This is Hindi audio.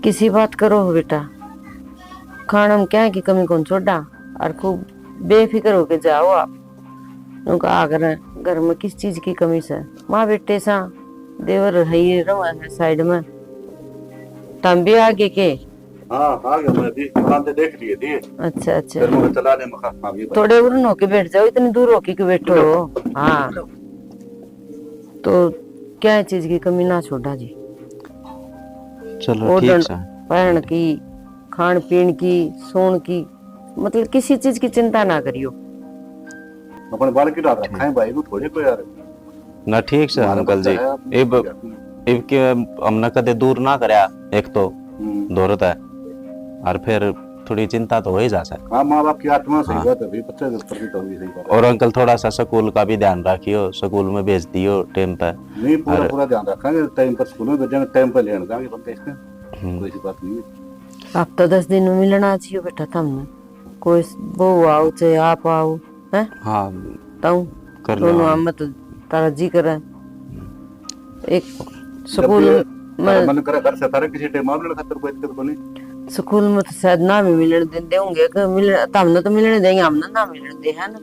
किसी बात करो हो बेटा, खाना में क्या की कमी कौन छोड़ा, और खूब बेफिक्र होके जाओ आप। उनका आगर घर में किस चीज की कमी से माँ बेटे सा देवर है ये रवा है साइड में, तम भी आगे के। हाँ आ गया, मैं भी बनाते देख लिए थे। अच्छा अच्छा, फिर मैं चला ले मखा हाँ भी थोड़े उड़न होके बैठ जाओ, इतनी दूर होके क्यों बैठो हो। हाँ तो क्या चीज की कमी ना छोड़ा जी। चलो ठीक ओढ़न है। पहन की, खान पीन की, सोन की, मतलब किसी चीज की चिंता ना करियो। अपने बाल की डाल रखा है भाई को थोड़े को यार। ना ठीक से हमारा अंकल बच्चा जी। है, इब इब के हमने कदे दूर ना करया, एक तो दौरत है, और फिर थोड़ी चिंता तो हो ही जा सकती। हाँ माँ बाप की आत्मा सही हाँ। बात है, बच्चे के प्रति तो होगी सही बात और अंकल थोड़ा सा स्कूल का भी ध्यान रखियो, स्कूल में भेज दियो टाइम पे। नहीं पूरा और पूरा ध्यान रखेंगे, टाइम पर स्कूल में भेजेंगे, टाइम पर लेने जाएंगे बंदे इसमें कोई सी बात नहीं है। आप तो 10 दिन में मिलना चाहिए बेटा तमने, कोई बहू आओ चाहे आप आओ है। हाँ तऊ कर ले दोनों हम। आम तो तारा जी करे एक जब भी स्कूल तारा में। मन करे घर से तारे किसी टाइम मामले खातर कोई दिक्कत को नहीं। स्कूल में तो शायद ना भी मिलने देंगे, मिलने तमने तो मिलने देंगे, हमने ना मिलने दे है ना।